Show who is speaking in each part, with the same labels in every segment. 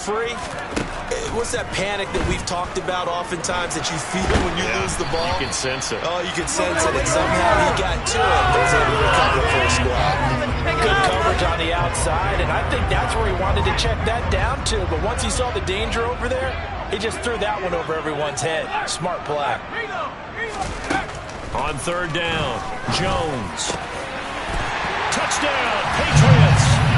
Speaker 1: Free. What's that panic that we've talked about oftentimes that you feel when you lose the ball?
Speaker 2: You can sense it.
Speaker 1: Oh, you can sense it, and somehow he got to it and was able to recover for a squad.
Speaker 3: Good coverage on the outside, and I think that's where he wanted to check that down to. But once he saw the danger over there, he just threw that one over everyone's head. Smart play.
Speaker 2: On third down, Jones. Touchdown, Patriots.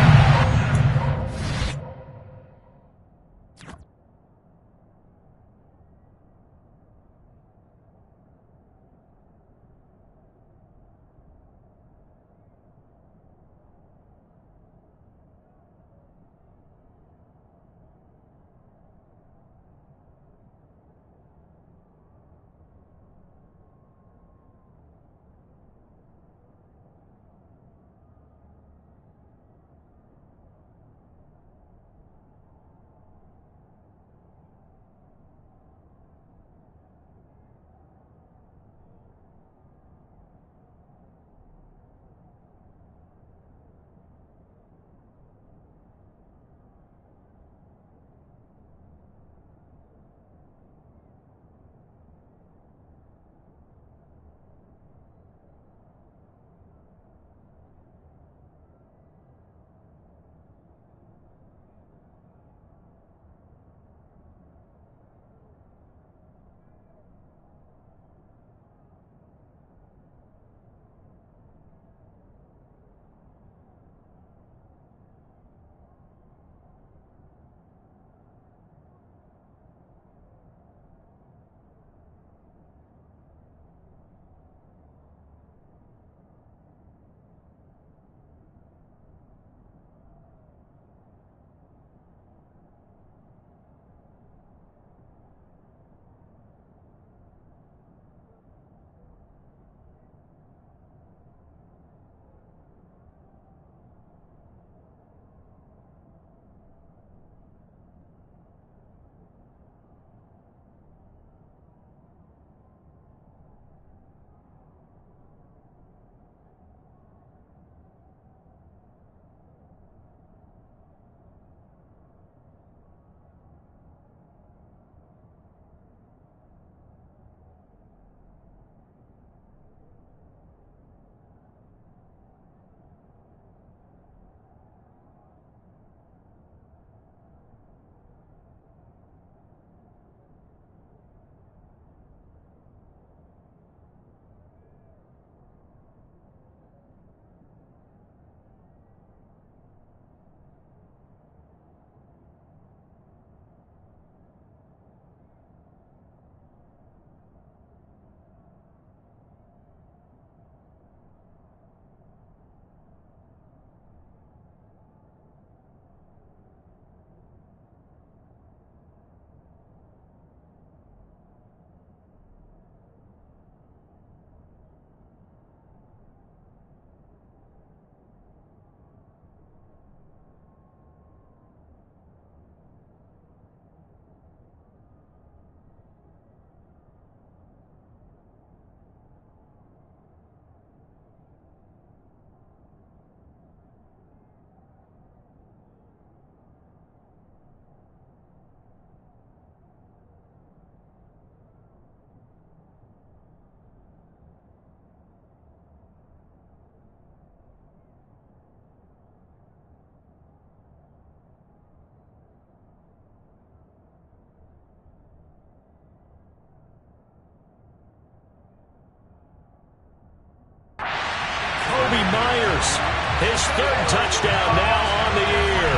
Speaker 2: His third touchdown now on the year.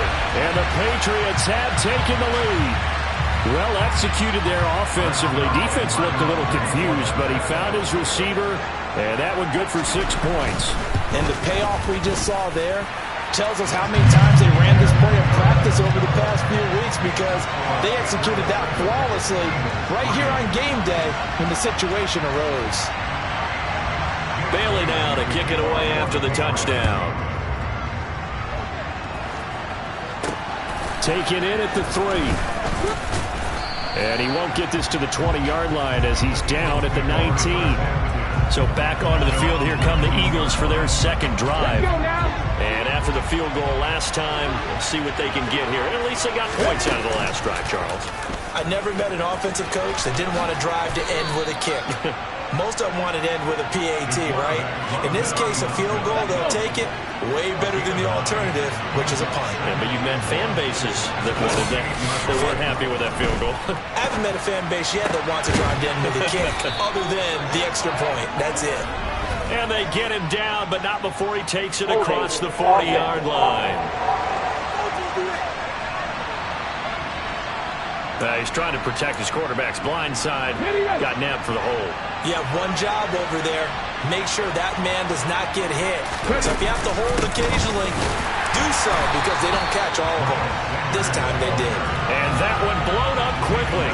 Speaker 2: And the Patriots have taken the lead. Well executed there offensively. Defense looked a little confused, but he found his receiver, and that one good for 6 points.
Speaker 3: And the payoff we just saw there tells us how many times they ran this play in practice over the past few weeks, because they executed that flawlessly right here on game day when the situation arose.
Speaker 2: Bailey now to kick it away after the touchdown. Taken in at the 3. And he won't get this to the 20-yard line as he's down at the 19. So back onto the field, here come the Eagles for their second drive. And after for the field goal last time. Let's see what they can get here. At least they got points out of the last drive, Charles.
Speaker 1: I never met an offensive coach that didn't want to drive to end with a kick. Most of them want it to end with a PAT, right? In this case, a field goal, they'll take it way better than the alternative, which is a punt.
Speaker 2: Yeah, but you've met fan bases that weren't happy with that field goal.
Speaker 1: I haven't met a fan base yet that wants to drive to end with a kick, other than the extra point. That's it.
Speaker 2: And they get him down, but not before he takes it across the 40-yard line. He's trying to protect his quarterback's blind side. Got nabbed for the hole.
Speaker 1: You have one job over there. Make sure that man does not get hit. So if you have to hold occasionally, do so, because they don't catch all of them. This time they did.
Speaker 2: And that one blown up quickly,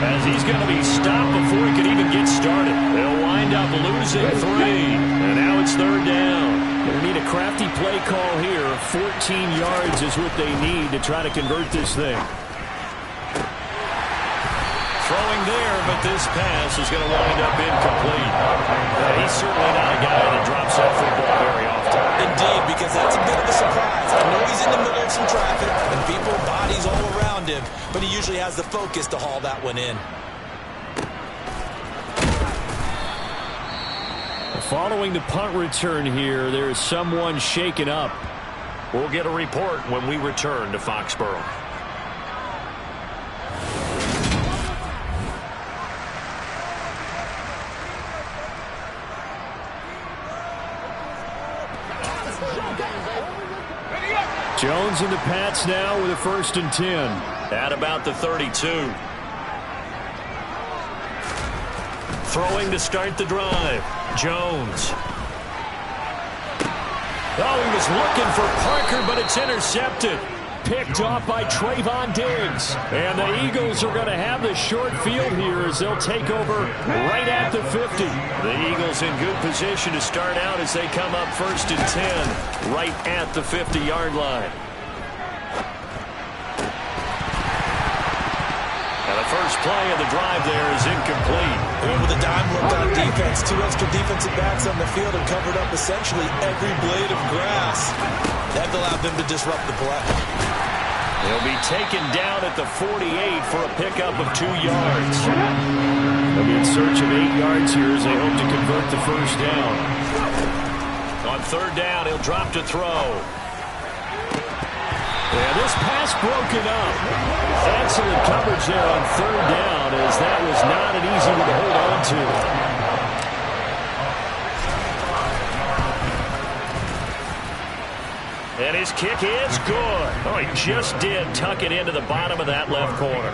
Speaker 2: as he's going to be stopped before he could even get started. They'll wind up losing 3. And now it's third down. They need a crafty play call here. 14 yards is what they need to try to convert this thing. Throwing there, but this pass is going to wind up incomplete. He's certainly not a guy that drops that football very often.
Speaker 1: Indeed, because that's a bit of a surprise. I know he's in the middle of some traffic and people, bodies all around him, but he usually has the focus to haul that one in.
Speaker 2: Following the punt return here, there is someone shaken up. We'll get a report when we return to Foxborough. Jones in the Pats now with a 1st and 10. At about the 32. Throwing to start the drive. Jones. Oh, he was looking for Parker, but it's intercepted. Picked off by Trayvon Diggs. And the Eagles are going to have the short field here as they'll take over right at the 50. The Eagles in good position to start out as they come up 1st and 10 right at the 50-yard line. Now the first play of the drive there is incomplete.
Speaker 1: And with a dime look on defense, 2 extra defensive backs on the field have covered up essentially every blade of grass. That allowed them to disrupt the play.
Speaker 2: He'll be taken down at the 48 for a pickup of 2 yards. They'll be in search of 8 yards here as they hope to convert the first down. On third down, he'll drop to throw. And this pass broken up. Excellent coverage there on third down, as that was not an easy one to hold on to. And his kick is good. Oh, he just did tuck it into the bottom of that left corner.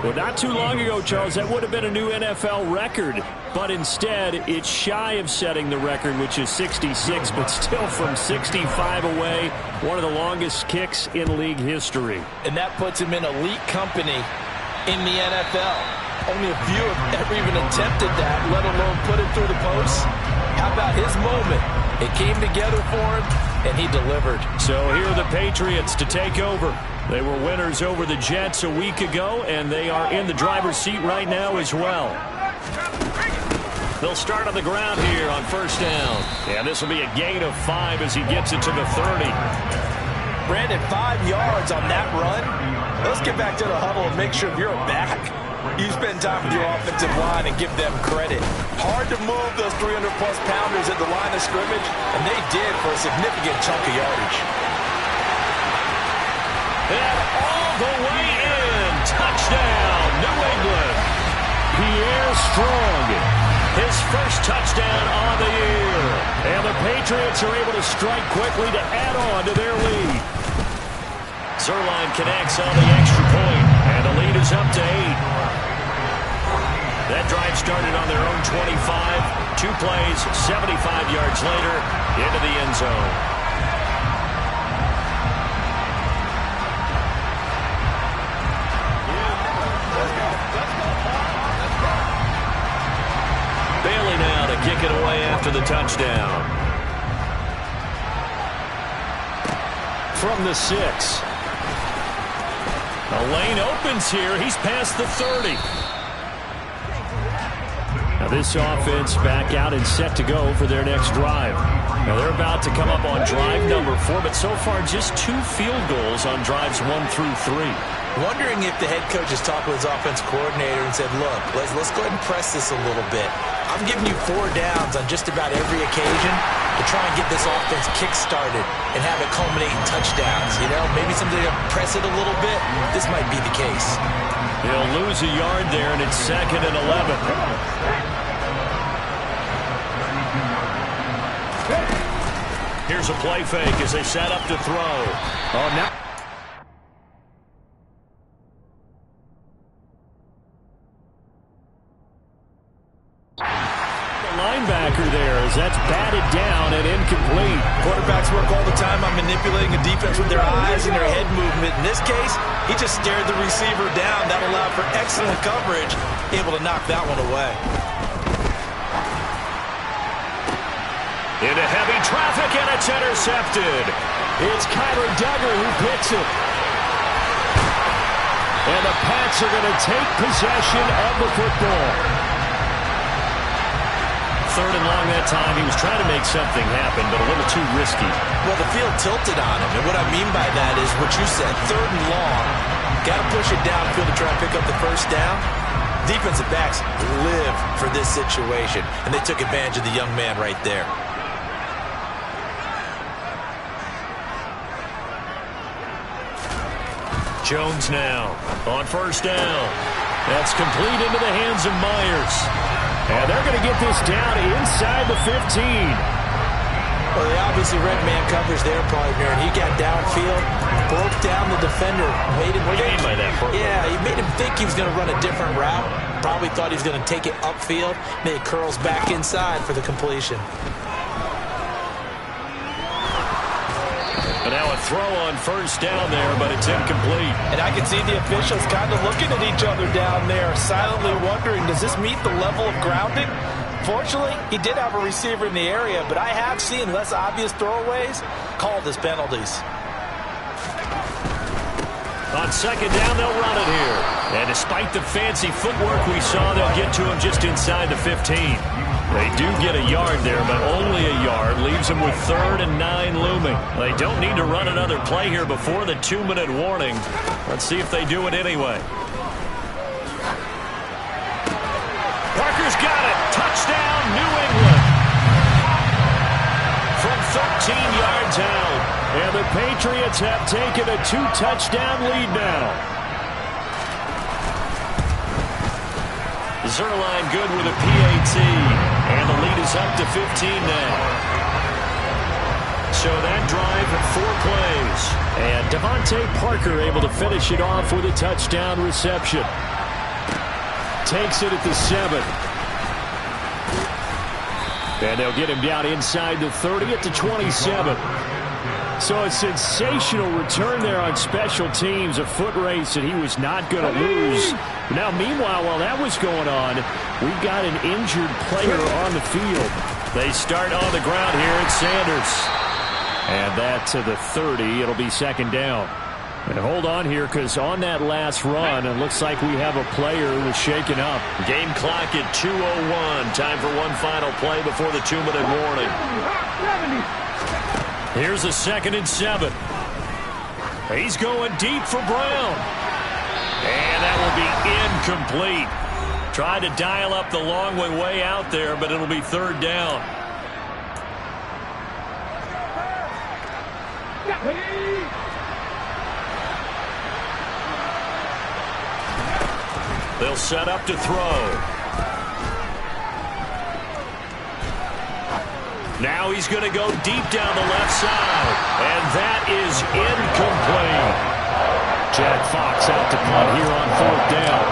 Speaker 2: Well, not too long ago, Charles, that would have been a new NFL record. But instead, it's shy of setting the record, which is 66, but still from 65 away, one of the longest kicks in league history.
Speaker 3: And that puts him in elite company in the NFL. Only a few have ever even attempted that, let alone put it through the post. How about his moment? It came together for him, and he delivered.
Speaker 2: So here are the Patriots to take over. They were winners over the Jets a week ago, and they are in the driver's seat right now as well. They'll start on the ground here on first down. And this will be a gain of 5 as he gets it to the 30.
Speaker 3: Brandon, 5 yards on that run. Let's get back to the huddle and make sure you're back. You spend time with your offensive line and give them credit. Hard to move those 300-plus pounders at the line of scrimmage, and they did for a significant chunk of yardage.
Speaker 2: And all the way in. Touchdown, New England. Pierre Strong. His first touchdown on the year. And the Patriots are able to strike quickly to add on to their lead. Zerline connects on the extra point, and the lead is up to 8. That drive started on their own 25. 2 plays, 75 yards later, into the end zone. Bailey now to kick it away after the touchdown. From the 6. The lane opens here. He's past the 30. Now this offense back out and set to go for their next drive. Now they're about to come up on drive number 4, but so far just 2 field goals on drives 1 through 3.
Speaker 1: Wondering if the head coach has talked with his offense coordinator and said, look, let's go ahead and press this a little bit. I'm giving you 4 downs on just about every occasion to try and get this offense kick-started and have it culminate in touchdowns. You know, maybe something to press it a little bit. This might be the case.
Speaker 2: He'll lose a yard there, and it's 2nd and 11. Here's a play fake as they set up to throw. Oh, now. The linebacker there as that's batted down and incomplete.
Speaker 1: Quarterbacks work all the time on manipulating a defense with their eyes and their head movement. In this case, he just stared the receiver down. That allowed for excellent coverage, able to knock that one away.
Speaker 2: Into heavy traffic, and it's intercepted.
Speaker 3: It's Kyler Duggar who picks it.
Speaker 2: And the Pats are going to take possession of the football. 3rd and long that time. He was trying to make something happen, but a little too risky.
Speaker 1: Well, the field tilted on him, and what I mean by that is what you said, 3rd and long. Got to push it downfield to try and pick up the first down. Defensive backs live for this situation, and they took advantage of the young man right there.
Speaker 2: Jones now on 1st down. That's complete into the hands of Myers. And they're going to get this down inside the 15.
Speaker 1: Well, they obviously read man coverage there, partner, and he got downfield, broke down the defender, made him
Speaker 2: What do you mean by that?
Speaker 1: Yeah, he made him think he was going to run a different route. Probably thought he was going to take it upfield. Then he curls back inside for the completion.
Speaker 2: And now a throw on 1st down there, but it's incomplete.
Speaker 3: And I can see the officials kind of looking at each other down there, silently wondering, does this meet the level of grounding? Fortunately, he did have a receiver in the area, but I have seen less obvious throwaways called as penalties.
Speaker 2: On 2nd down, they'll run it here. And despite the fancy footwork we saw, they'll get to him just inside the 15. They do get a yard there, but only a yard. Leaves them with 3rd and 9 looming. They don't need to run another play here before the 2-minute warning. Let's see if they do it anyway. Parker's got it. Touchdown, New England. From 13 yards out. And the Patriots have taken a 2-touchdown lead now. Zerline good with a PAT. And the lead is up to 15 now. So that drive, 4 plays. And Devontae Parker able to finish it off with a touchdown reception. Takes it at the 7. And they'll get him down inside the 30 at the 27. So a sensational return there on special teams, a foot race that he was not going to lose. Now, meanwhile, while that was going on, we've got an injured player on the field. They start on the ground here at Sanders. And that to the 30. It'll be 2nd down. And hold on here, because on that last run, it looks like we have a player who was shaken up. Game clock at 2:01. Time for one final play before the 2-minute warning. Here's a 2nd and 7. He's going deep for Brown. And that will be incomplete. Tried to dial up the long way out there, but it'll be 3rd down. They'll set up to throw. Now he's going to go deep down the left side. And that is incomplete. Jack Fox out to punt here on 4th down.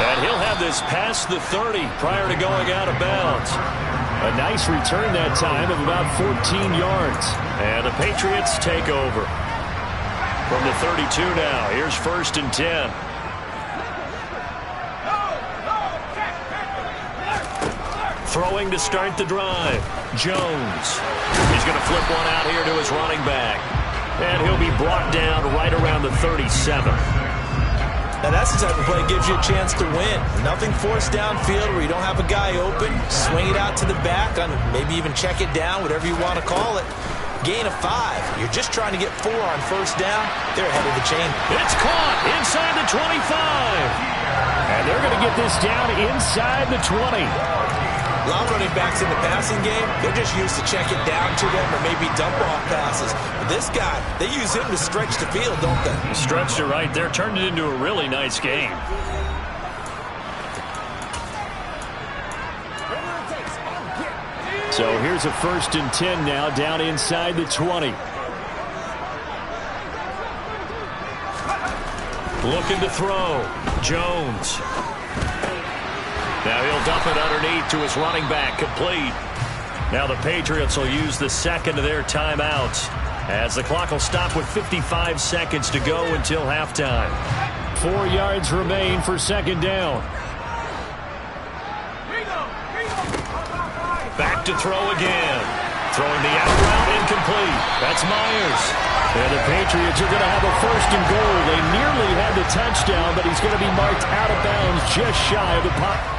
Speaker 2: And he'll have this past the 30 prior to going out of bounds. A nice return that time of about 14 yards. And the Patriots take over. From the 32 now, here's 1st and 10. Throwing to start the drive. Jones. He's going to flip one out here to his running back. And he'll be brought down right around the 37.
Speaker 1: Now, that's the type of play that gives you a chance to win. Nothing forced downfield where you don't have a guy open. Swing it out to the back, maybe even check it down, whatever you want to call it. Gain of 5. You're just trying to get 4 on first down. They're ahead of the chain.
Speaker 2: It's caught inside the 25. And they're going to get this down inside the 20.
Speaker 1: A lot of running backs in the passing game, they're just used to check it down to them or maybe dump off passes. But this guy, they use him to stretch the field, don't they?
Speaker 2: Stretched it right there, turned it into a really nice game. So here's a 1st and 10 now, down inside the 20. Looking to throw. Jones. Now he'll dump it underneath to his running back, complete. Now the Patriots will use the second of their timeouts as the clock will stop with 55 seconds to go until halftime. 4 yards remain for 2nd down. Back to throw again. Throwing the out route, incomplete. That's Myers. And the Patriots are going to have a 1st and goal. They nearly had the touchdown, but he's going to be marked out of bounds just shy of the pocket.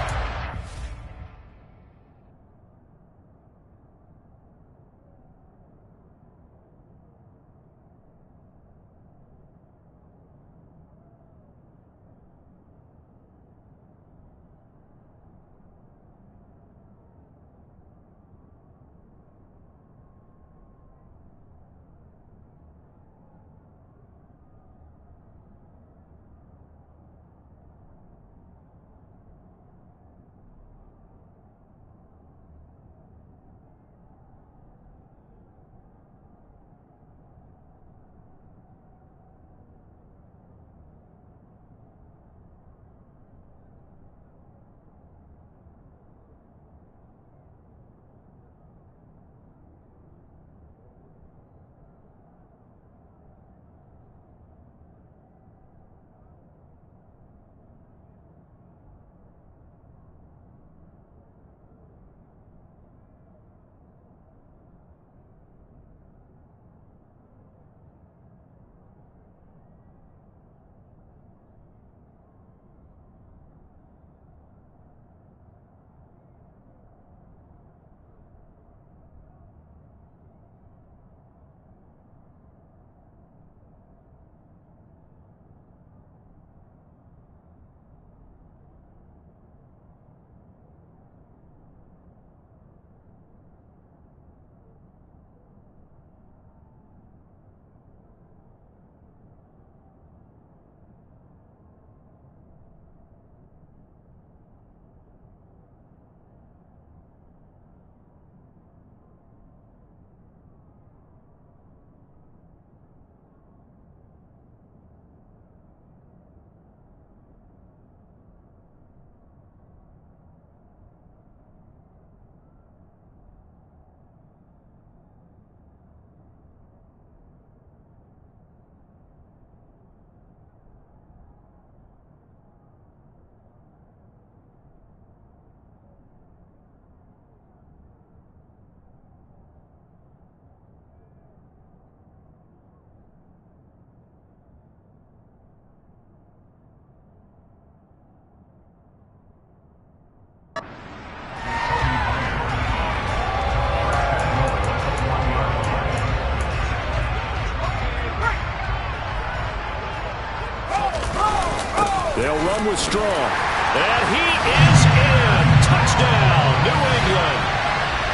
Speaker 2: They'll run with Strong. And he is in. Touchdown, New England.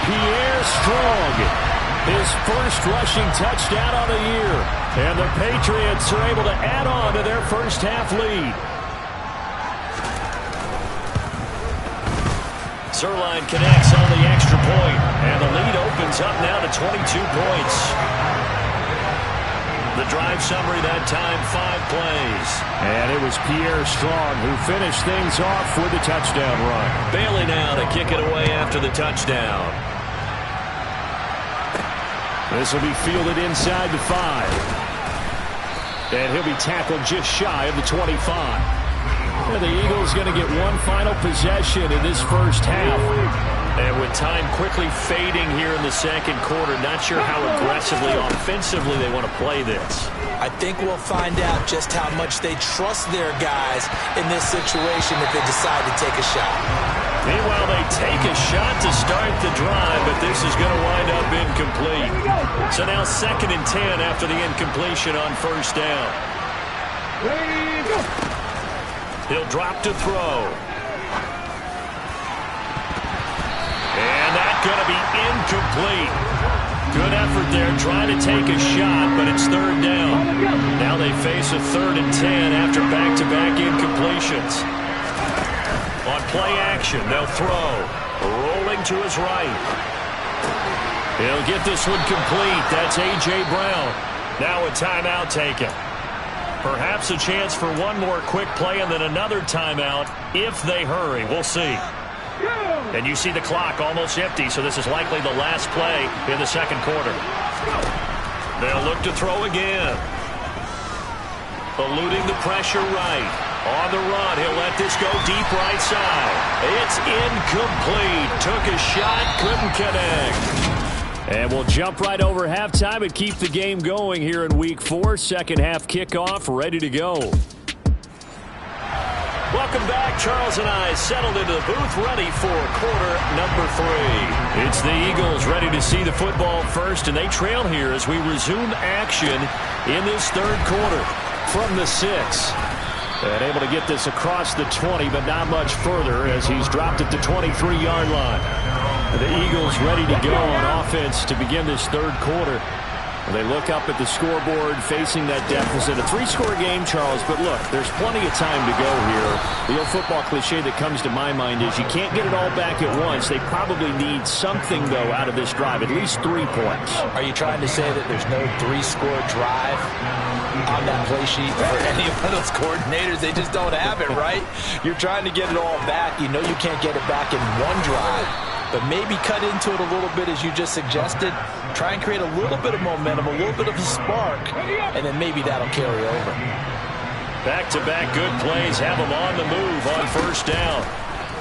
Speaker 2: Pierre Strong, his first rushing touchdown on the year. And the Patriots are able to add on to their first half lead. Zerline connects on the extra point, and the lead opens up now to 22 points. The drive summary that time, 5 plays. And it was Pierre Strong who finished things off with a touchdown run. Bailey now to kick it away after the touchdown. This will be fielded inside the 5. And he'll be tackled just shy of the 25. And the Eagles going to get one final possession in this first half. And with time quickly fading here in the second quarter, not sure how aggressively, offensively they want to play this.
Speaker 1: I think we'll find out just how much they trust their guys in this situation if they decide to take a shot.
Speaker 2: Meanwhile, they take a shot to start the drive, but this is going to wind up incomplete. So now 2nd and 10 after the incompletion on first down. He'll drop to throw. And that's going to be incomplete. Good effort there trying to take a shot, but it's 3rd down. Now they face a 3rd and 10 after back-to-back incompletions. On play action, they'll throw. Rolling to his right. He'll get this one complete. That's A.J. Brown. Now a timeout taken. Perhaps a chance for one more quick play and then another timeout if they hurry. We'll see. And you see the clock almost empty, so this is likely the last play in the second quarter. They'll look to throw again. Eluding the pressure right. On the run, he'll let this go deep right side. It's incomplete. Took a shot, couldn't connect. And we'll jump right over halftime and keep the game going here in Week 4. Second half kickoff, ready to go. Welcome back. Charles and I settled into the booth, ready for quarter number 3. It's the Eagles ready to see the football first, and they trail here as we resume action in this third quarter from the 6. And able to get this across the 20, but not much further as he's dropped at the 23-yard line. The Eagles ready to go on offense to begin this third quarter. They look up at the scoreboard facing that deficit. A 3-score game, Charles, but look, there's plenty of time to go here. The old football cliche that comes to my mind is you can't get it all back at once. They probably need something, though, out of this drive, at least 3 points.
Speaker 1: Are you trying to say that there's no 3-score drive on that play sheet for any of those coordinators? They just don't have it, right? You're trying to get it all back. You know you can't get it back in one drive. But maybe cut into it a little bit as you just suggested. Try and create a little bit of momentum, a little bit of a spark, and then maybe that'll carry over.
Speaker 2: Back-to-back good plays have them on the move on first down.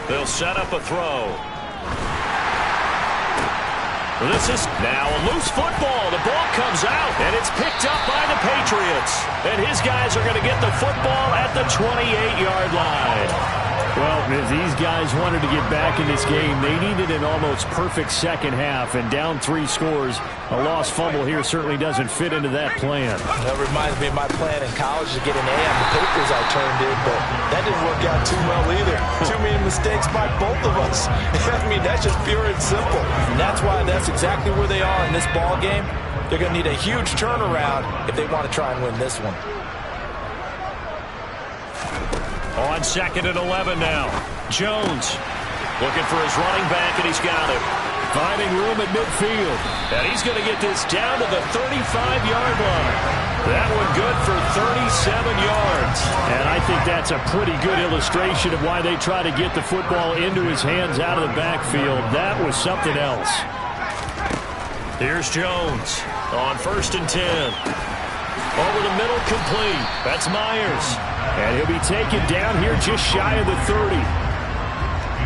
Speaker 2: They'll set up a throw. This is now a loose football. The ball comes out, and it's picked up by the Patriots. And his guys are going to get the football at the 28-yard line. Well, if these guys wanted to get back in this game, they needed an almost perfect second half, and down 3 scores. A lost fumble here certainly doesn't fit into that plan.
Speaker 1: That reminds me of my plan in college to get an A on the papers I turned in, but that didn't work out too well either. Too many mistakes by both of us. I mean, that's just pure and simple. And that's why that's exactly where they are in this ball game. They're going to need a huge turnaround if they want to try and win this one.
Speaker 2: On 2nd and 11 now. Jones looking for his running back, and he's got it. Finding room at midfield. And he's going to get this down to the 35-yard line. That one good for 37 yards. And I think that's a pretty good illustration of why they try to get the football into his hands out of the backfield. That was something else. Here's Jones on 1st and 10. Over the middle, complete. That's Myers. And he'll be taken down here just shy of the 30.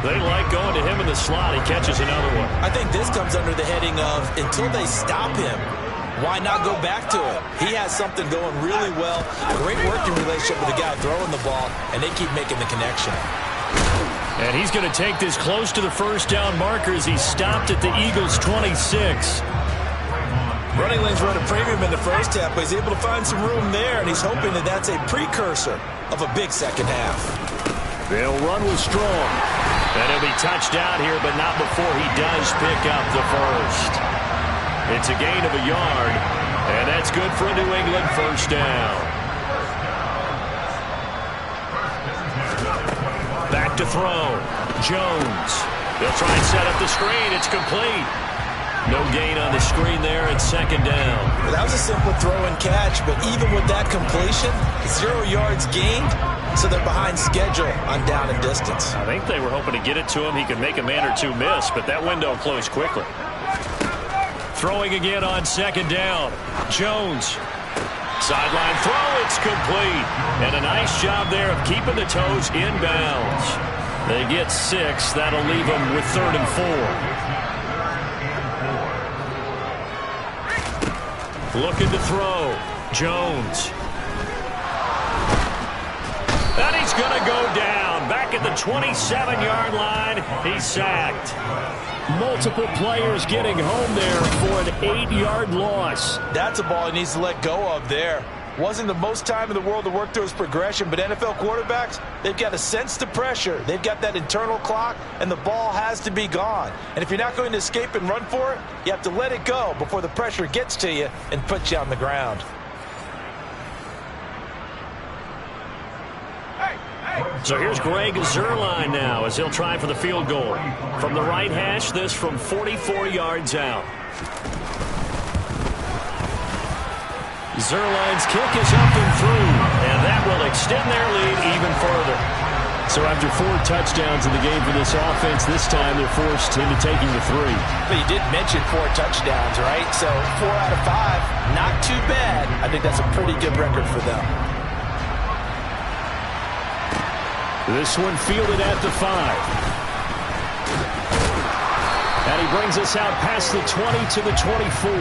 Speaker 2: They like going to him in the slot. He catches another one.
Speaker 1: I think this comes under the heading of until they stop him, why not go back to it? He has something going really well. Great working relationship with the guy throwing the ball, and they keep making the connection.
Speaker 2: And he's going to take this close to the first down marker as he's stopped at the Eagles' 26.
Speaker 1: Running lanes run a premium in the first half, but he's able to find some room there, and he's hoping that that's a precursor of a big second half.
Speaker 2: They'll run with Strong. And he'll be touched out here, but not before he does pick up the first. It's a gain of a yard, and that's good for a New England first down. Back to throw. Jones. They'll try and set up the screen. It's complete. No gain on the screen there at 2nd down.
Speaker 1: That was a simple throw and catch, but even with that completion, 0 yards gained, so they're behind schedule on down and distance.
Speaker 2: I think they were hoping to get it to him. He could make a man or two miss, but that window closed quickly. Throwing again on 2nd down. Jones. Sideline throw, it's complete. And a nice job there of keeping the toes inbounds. They get 6. That'll leave them with 3rd and 4. Looking to throw. Jones. And he's going to go down. Back at the 27-yard line. He's sacked. Multiple players getting home there for an 8-yard loss.
Speaker 3: That's a ball he needs to let go of there. Wasn't the most time in the world to work through his progression, but NFL quarterbacks, they've got to sense the pressure. They've got that internal clock, and the ball has to be gone. And if you're not going to escape and run for it, you have to let it go before the pressure gets to you and puts you on the ground.
Speaker 2: So here's Greg Zuerlein now as he'll try for the field goal. From the right hash, this from 44 yards out. Zuerlein's kick is up and through, and that will extend their lead even further. So after 4 touchdowns in the game for this offense, this time they're forced into taking the 3.
Speaker 3: But you did mention 4 touchdowns, right? So 4 out of 5, not too bad. I think that's a pretty good record for them.
Speaker 2: This one fielded at the 5. And he brings us out past the 20 to the 24.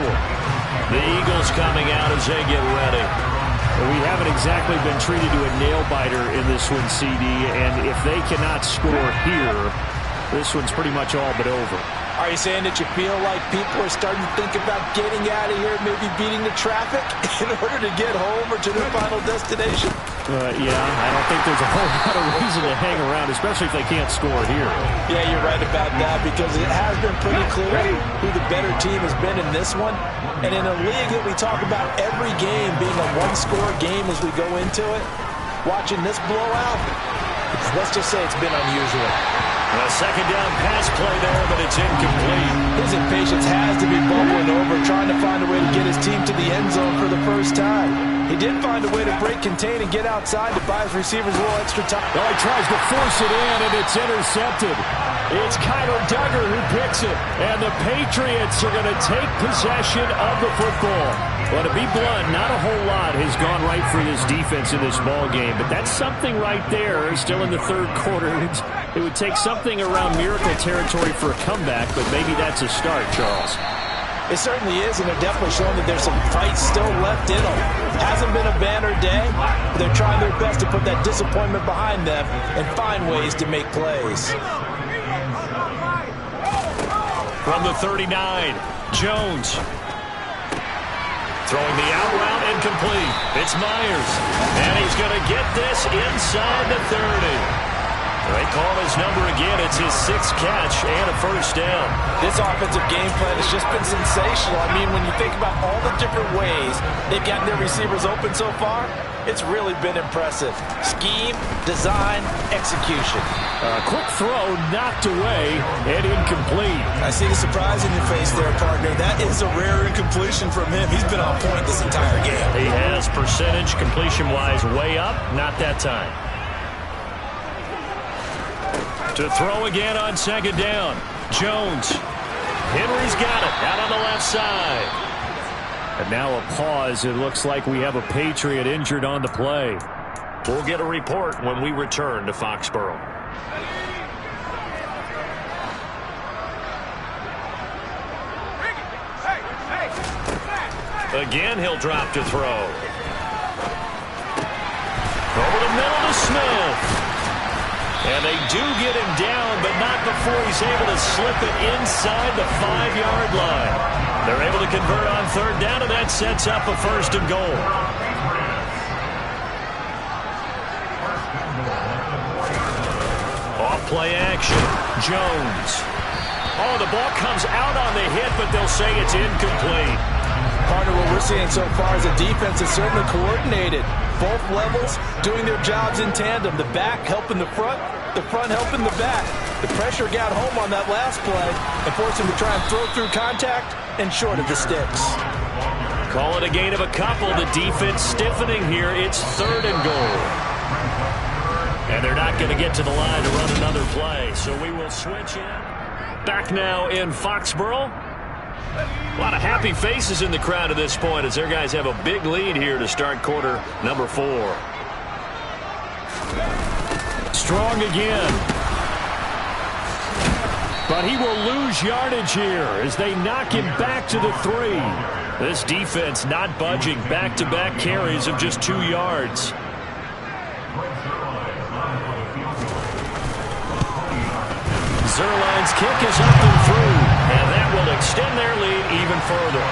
Speaker 2: The Eagles coming out as they get ready. We haven't exactly been treated to a nail-biter in this one, CD, and if they cannot score here, this one's pretty much all but over.
Speaker 3: Are you saying that you feel like people are starting to think about getting out of here, maybe beating the traffic in order to get home or to their final destination?
Speaker 2: Yeah, I don't think there's a whole lot of reason to hang around, especially if they can't score here.
Speaker 3: Yeah, you're right about that, because it has been pretty clear who the better team has been in this one. And in a league that we talk about every game being a one-score game as we go into it, watching this blowout, let's just say it's been unusual.
Speaker 2: A second down pass play there, but it's incomplete.
Speaker 3: His impatience has to be bubbling over, trying to find a way to get his team to the end zone for the first time. He did find a way to break contain and get outside to buy his receivers a little extra time.
Speaker 2: Well, he tries to force it in, and it's intercepted. It's Kyler Duggar who picks it, and the Patriots are going to take possession of the football. Well, to be blunt, not a whole lot has gone right for this defense in this ball game, but that's something right there. Still in the 3rd quarter. It would take something around miracle territory for a comeback, but maybe that's a start, Charles.
Speaker 3: It certainly is, and they're definitely showing that there's some fight still left in them. Hasn't been a banner day, but they're trying their best to put that disappointment behind them and find ways to make plays.
Speaker 2: From the 39, Jones. Throwing the out route incomplete. It's Myers. And he's going to get this inside the 30. They call his number again. It's his 6th catch and a first down.
Speaker 3: This offensive game plan has just been sensational. I mean, when you think about all the different ways they've gotten their receivers open so far, it's really been impressive. Scheme, design, execution.
Speaker 2: Quick throw knocked away and incomplete.
Speaker 1: I see the surprise in your face there, partner. That is a rare incompletion from him. He's been on point this entire game.
Speaker 2: He has percentage completion-wise way up. Not that time. To throw again on 2nd down. Jones. Henry's got it out on the left side. And now a pause. It looks like we have a Patriot injured on the play. We'll get a report when we return to Foxborough. Again, he'll drop to throw. Over the middle to Smith. And they do get him down, but not before he's able to slip it inside the 5-yard line. They're able to convert on 3rd down, and that sets up a 1st and goal. Off play action. Jones. Oh, the ball comes out on the hit, but they'll say it's incomplete.
Speaker 3: Partner, what we're seeing so far is the defense is certainly coordinated. Both levels doing their jobs in tandem. The back helping the front helping the back. The pressure got home on that last play and forced him to try and throw through contact and short of the sticks.
Speaker 2: Call it a gain of a couple. The defense stiffening here. It's 3rd and goal. And they're not going to get to the line to run another play. So we will switch in. Back now in Foxborough. A lot of happy faces in the crowd at this point as their guys have a big lead here to start quarter number 4. Strong again. But he will lose yardage here as they knock him back to the 3. This defense not budging. Back-to-back carries of just 2 yards. Zerline's kick is up and through, and that will extend their lead even further.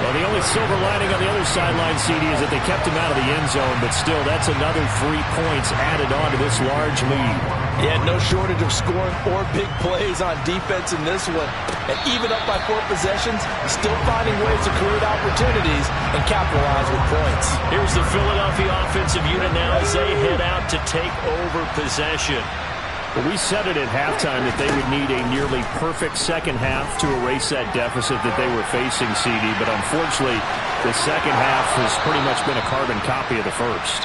Speaker 2: Well, the only silver lining on the other sideline, CD, is that they kept him out of the end zone, but still, that's another 3 points added on to this large lead.
Speaker 3: Yeah, no shortage of scoring or big plays on defense in this one. And even up by 4 possessions, still finding ways to create opportunities and capitalize with points.
Speaker 2: Here's the Philadelphia offensive unit now as they head out to take over possession. Well, we said it at halftime that they would need a nearly perfect second half to erase that deficit that they were facing, CD. But unfortunately, the second half has pretty much been a carbon copy of the first.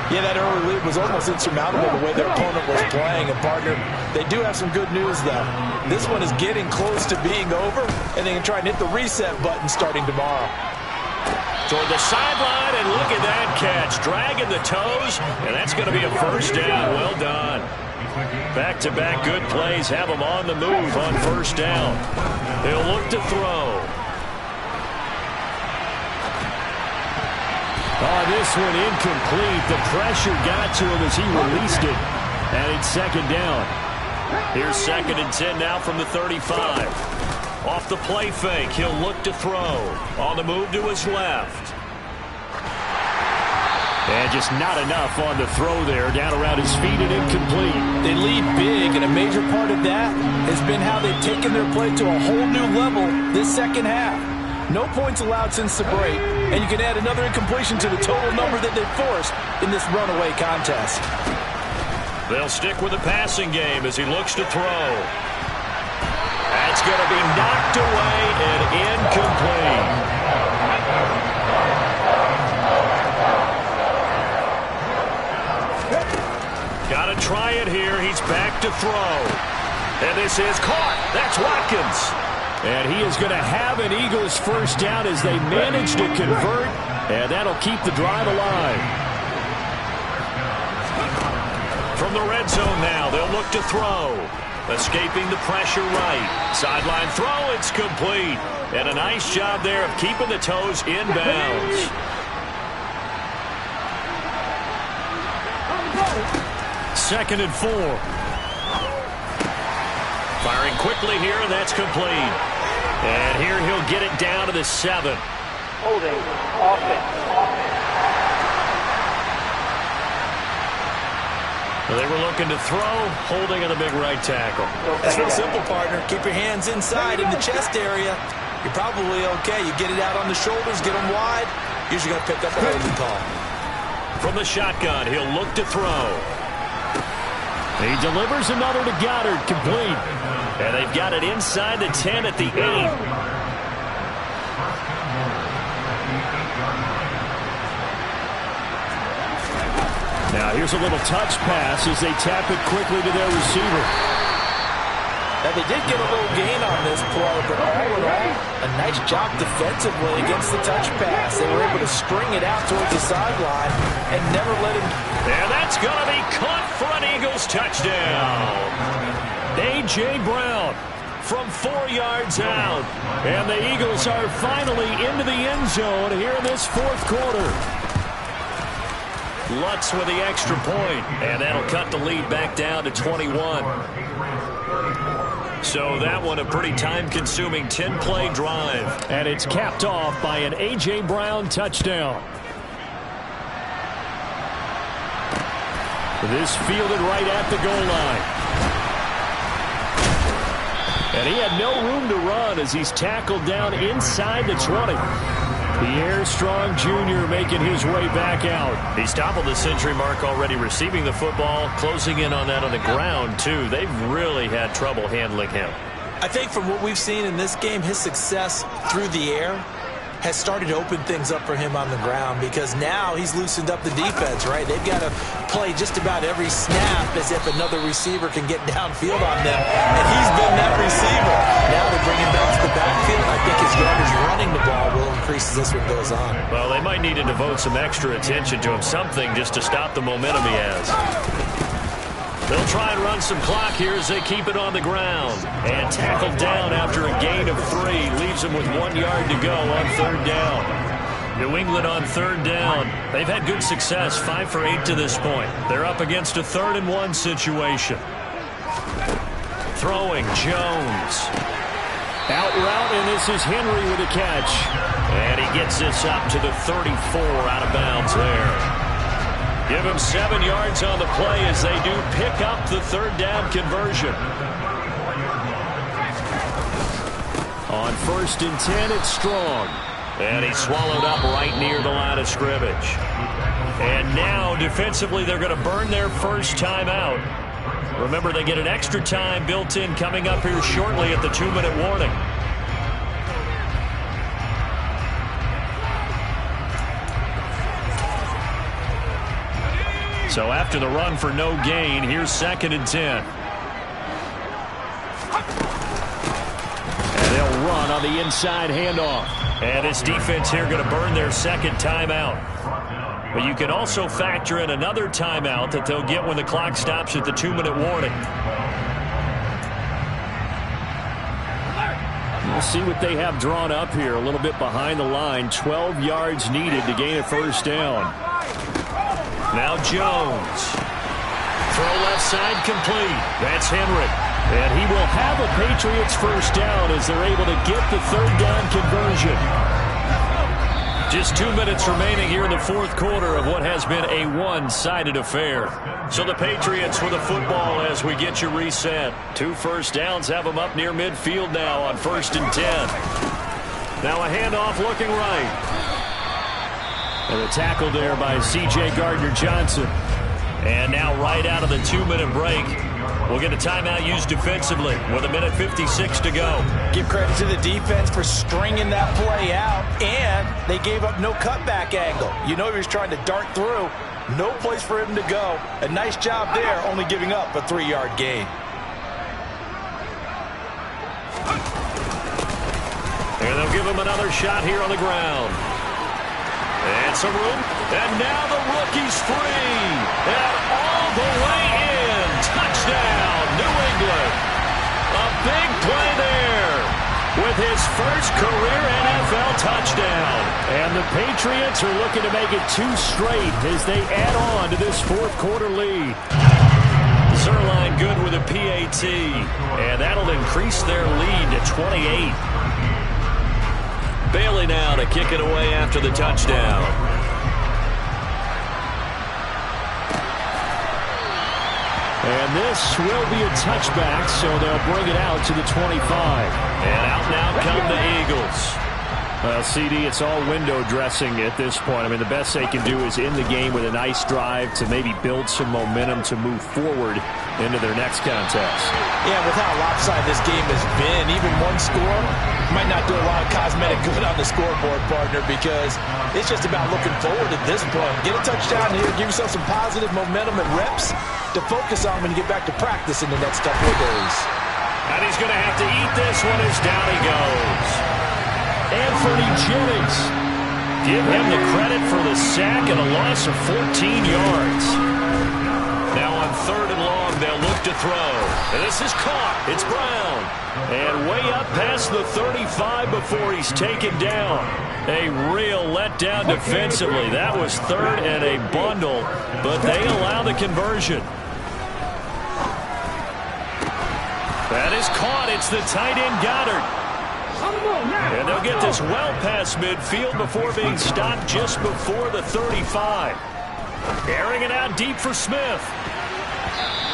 Speaker 3: Yeah, that early lead was almost insurmountable the way their opponent was playing. And, partner, they do have some good news, though. This one is getting close to being over, and they can try and hit the reset button starting tomorrow.
Speaker 2: Toward the sideline, and look at that catch. Dragging the toes, and that's going to be a first down. Well done. Back-to-back good plays have them on the move on first down. They'll look to throw. Oh, this one incomplete. The pressure got to him as he released it. And it's second down. Here's 2nd and 10 now from the 35. Off the play fake, he'll look to throw. On the move to his left. And just not enough on the throw there. Down around his feet and incomplete.
Speaker 3: They lead big, and a major part of that has been how they've taken their play to a whole new level this second half. No points allowed since the break, and you can add another incompletion to the total number that they've forced in this runaway contest.
Speaker 2: They'll stick with the passing game as he looks to throw. That's going to be knocked away and incomplete. Got to try it here. He's back to throw. And this is caught. That's Watkins. And he is going to have an Eagles first down as they manage to convert. And that'll keep the drive alive. From the red zone now, they'll look to throw. Escaping the pressure right. Sideline throw, it's complete. And a nice job there of keeping the toes inbounds. Second and 4. Firing quickly here, and that's complete. And here he'll get it down to the 7.
Speaker 4: Holding, offense.
Speaker 2: They were looking to throw, holding on the big right tackle.
Speaker 1: It's real simple, partner. Keep your hands inside in the chest area. You're probably okay. You get it out on the shoulders, get them wide. Usually going to pick up a holding call.
Speaker 2: From the shotgun, he'll look to throw. He delivers another to Goddard, complete. And they've got it inside the 10 at the 8. Now here's a little touch pass as they tap it quickly to their receiver.
Speaker 3: Now they did get a little gain on this play, but all in all, a nice job defensively against the touch pass. They were able to string it out towards the sideline and never let him.
Speaker 2: And that's going to be caught for an Eagles touchdown. A.J. Brown from 4 yards out. And the Eagles are finally into the end zone here in this fourth quarter. Lutz with the extra point, and that'll cut the lead back down to 21. So that one a pretty time-consuming 10-play drive. And it's capped off by an A.J. Brown touchdown. This fielded right at the goal line. And he had no room to run as he's tackled down inside the 20. Pierre Strong Jr. making his way back out. He's toppled the century mark already, receiving the football, closing in on that on the ground, too. They've really had trouble handling him.
Speaker 1: I think from what we've seen in this game, his success through the air has started to open things up for him on the ground because now he's loosened up the defense, right? They've got to play just about every snap as if another receiver can get downfield on them, and he's been that receiver. Now they bring him back to the backfield. I think his yardage running the ball will increase as this one goes on.
Speaker 2: Well, they might need to devote some extra attention to him, something just to stop the momentum he has. They'll try and run some clock here as they keep it on the ground. And tackled down after a gain of 3. Leaves them with 1 yard to go on 3rd down. New England on 3rd down. They've had good success, 5 for 8 to this point. They're up against a 3rd and 1 situation. Throwing, Jones. Out route, and this is Henry with a catch. And he gets this up to the 34 out of bounds there. Give him 7 yards on the play as they do pick up the 3rd down conversion. On 1st and 10, it's Strong. And he's swallowed up right near the line of scrimmage. And now, defensively, they're going to burn their first timeout. Remember, they get an extra time built in coming up here shortly at the 2-minute warning. So after the run for no gain, here's 2nd and 10. And they'll run on the inside handoff. And this defense here going to burn their 2nd timeout. But you can also factor in another timeout that they'll get when the clock stops at the 2-minute warning. We'll see what they have drawn up here. A little bit behind the line. 12 yards needed to gain a 1st down. Now Jones. Throw left side complete. That's Henry. And he will have a Patriots 1st down as they're able to get the 3rd down conversion. Just 2 minutes remaining here in the 4th quarter of what has been a one-sided affair. So the Patriots with the football as we get you reset. 2 1st downs have them up near midfield now on 1st and 10. Now a handoff looking right. And a tackle there by C.J. Gardner-Johnson. And now right out of the 2-minute break, we'll get a timeout used defensively with 1:56 to go.
Speaker 3: Give credit to the defense for stringing that play out, and they gave up no cutback angle. You know he was trying to dart through. No place for him to go. A nice job there, only giving up a 3-yard gain.
Speaker 2: And they'll give him another shot here on the ground. And some room. And now the rookie's free. And all the way in. Touchdown, New England. A big play there with his first career NFL touchdown. And the Patriots are looking to make it 2 straight as they add on to this 4th quarter lead. Zerline good with a PAT. And that'll increase their lead to 28. Bailey now to kick it away after the touchdown. And this will be a touchback, so they'll bring it out to the 25. And out now come the Eagles. Well, CD, it's all window dressing at this point. I mean, the best they can do is end the game with a nice drive to maybe build some momentum to move forward into their next contest.
Speaker 3: Yeah, with how lopsided this game has been, even one score might not do a lot of cosmetic good on the scoreboard, partner, because it's just about looking forward at this point. Get a touchdown here, give yourself some positive momentum and reps to focus on when you get back to practice in the next couple of days.
Speaker 2: And he's going to have to eat this one as down he goes. Anthony Jennings. Give him the credit for the sack and a loss of 14 yards. Now on 3rd and long, they'll look to throw. And this is caught. It's Brown. And way up past the 35 before he's taken down. A real letdown defensively. That was 3rd and a bundle, but they allow the conversion. That is caught. It's the tight end Goddard. And they'll get this well past midfield before being stopped just before the 35. Airing it out deep for Smith.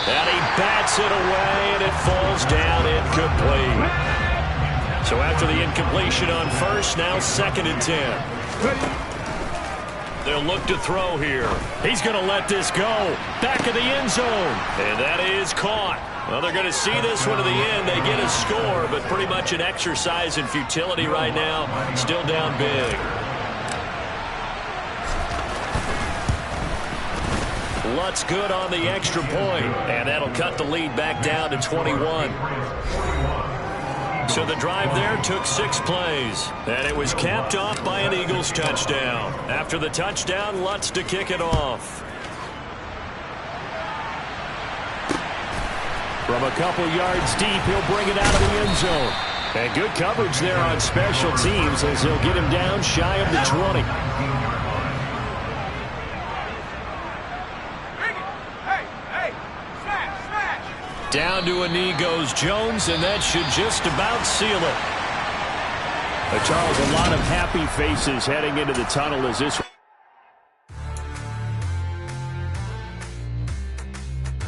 Speaker 2: And he bats it away, and it falls down incomplete. So after the incompletion on 1st, now 2nd and 10. They'll look to throw here. He's going to let this go. Back of the end zone. And that is caught. Well, they're going to see this one to the end. They get a score, but pretty much an exercise in futility right now. Still down big. Lutz good on the extra point, and that'll cut the lead back down to 21. So the drive there took 6 plays, and it was capped off by an Eagles touchdown. After the touchdown, Lutz to kick it off. From a couple yards deep, he'll bring it out of the end zone. And good coverage there on special teams as he'll get him down shy of the 20. Down to a knee goes Jones, and that should just about seal it. Charles, a lot of happy faces heading into the tunnel as this